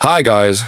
Hi guys,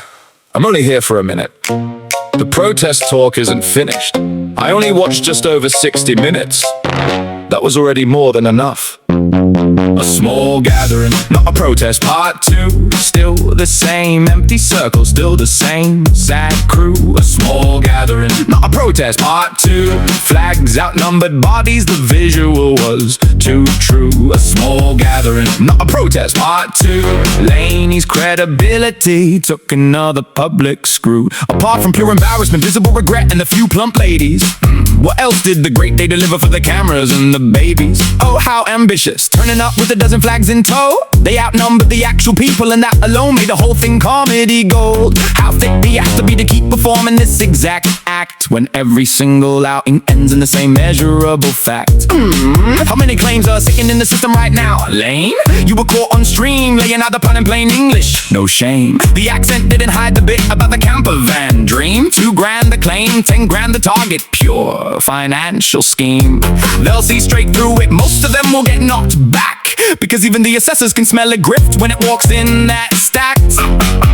I'm only here for a minute. The protest talk isn't finished. I only watched just over 60 minutes. That was already more than enough. A small gathering, not a protest. Part 2, still the same empty circle, still the same sad crew. A small gathering, not a protest. Part 2, flags outnumbered bodies, the visual was too true. A small gathering, not a protest. Part 2, Laney's credibility took another public screw. Apart from pure embarrassment, visible regret, and a few plump ladies, what else did the great day deliver for the cameras and the babies? Oh, how ambitious, turning up with a dozen flags in tow. They outnumbered the actual people, and that alone made the whole thing comedy gold. How thick do you have to be to keep performing this exact act when every single outing ends in the same measurable fact? How many claims are sitting in the system right now? Lame? You were caught on stream laying out the plan in plain English. No shame. The accent didn't hide the bit about the camper van dream. 2 grand the claim, 10 grand the target. Pure financial scheme. They'll see straight through it. Most of them will get knocked back, because even the assessors can smell a grift when it walks in that stacked.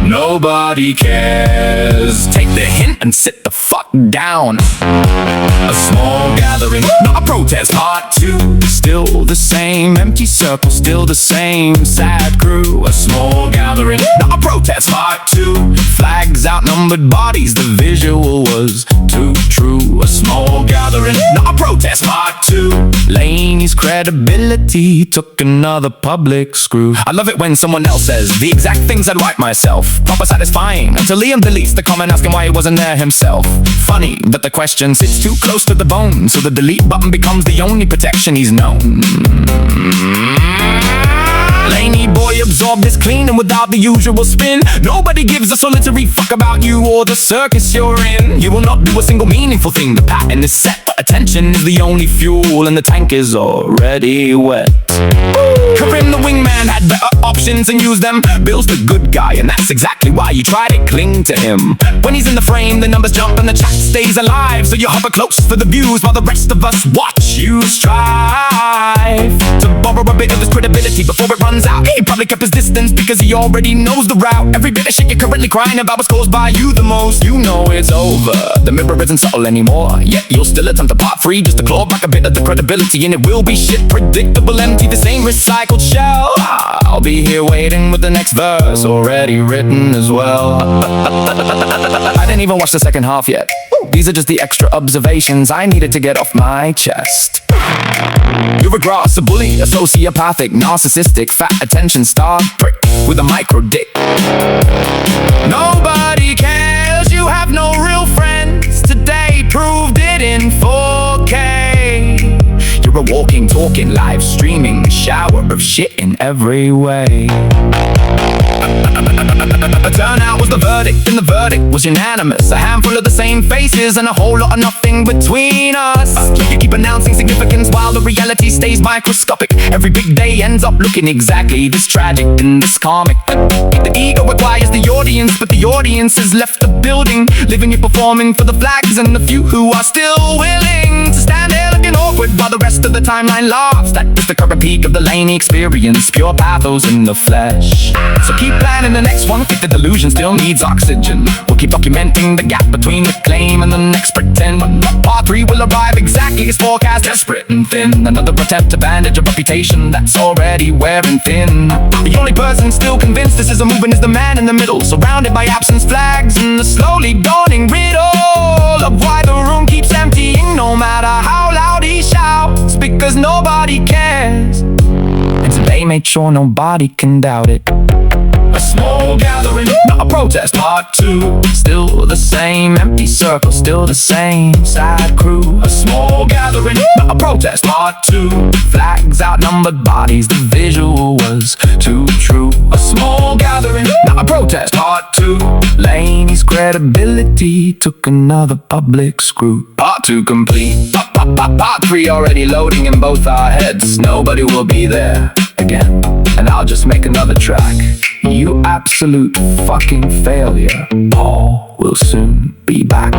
Nobody cares. Take the hint and sit the fuck down. A small gathering, not a protest. Part 2, still the same empty circle, still the same sad crew. A small gathering, not a protest. Part 2, flags outnumbered bodies, the visual was too true. A small gathering, not a protest. Part 2, Laney's credibility took another public screw. I love it when someone else says the exact things I'd write myself. Proper satisfying until Liam deletes the comment asking why he wasn't there himself. Funny that the question sits too close to the bone, so the delete button becomes the only protection he's known. Laney boy absorbed this clean and without the usual spin. Nobody gives a solitary fuck about you or the circus you're in. You will not do a single meaningful thing. The pattern is set, but attention is the only fuel, and the tank is already wet. Karim the wingman had better options and used them. Bill's the good guy, and that's exactly why you try to cling to him. When he's in the frame, the numbers jump and the chat stays alive, so you hover close for the views while the rest of us watch you strive to borrow a bit of his credibility before it runs out. He probably kept his distance because he already knows the route. Every bit of shit you're currently crying about was caused by you the most. You know it's over, the mirror isn't subtle anymore, yet you'll still attempt a part 3 just to claw back a bit of the credibility, and it will be shit predictable, empty, the same recycled shell. I'll be here waiting with the next verse already written as well. I didn't even watch the second half yet. These are just the extra observations I needed to get off my chest. You're a grass, a bully, a sociopathic, narcissistic, fat attention star prick with a micro dick. Nobody cares, you have no real friends. Today proved it in 4K. You're a walking, talking, live streaming shower of shit in every way. A turnout was the verdict, and the verdict was unanimous. A handful of the same faces and a whole lot of nothing between us. You keep announcing significance while the reality stays microscopic. Every big day ends up looking exactly this tragic and this comic. The ego requires the audience, but the audience has left the building, living and performing for the flags and the few who are still willing to stand there looking awkward while the rest of the timeline laughs. That is the current peak of the Laney experience, pure pathos in the flesh. So keep planning the next one if the delusion still needs oxygen. We'll keep documenting the gap between the claim and the next pretend. Part 3 will arrive exactly as forecast, desperate and thin. Another attempt to bandage a reputation that's already wearing thin. The only person still convinced this is a movement is the man in the middle, surrounded by absence flags and the slowly dawning riddle of why the room keeps emptying no matter how loud he shouts, because nobody cares, and today made sure nobody can doubt it. A small gathering, not a protest. Part 2, still the same empty circle, still the same sad crew. A small gathering, not a protest. Part 2, flags outnumbered bodies, the visual was too true. A small gathering, not a protest. Part 2, Laney's credibility took another public screw. Part 2 complete. Part 3 already loading in both our heads. Nobody will be there again, and I'll just make another track. You absolute fucking failure. Paul will soon be back.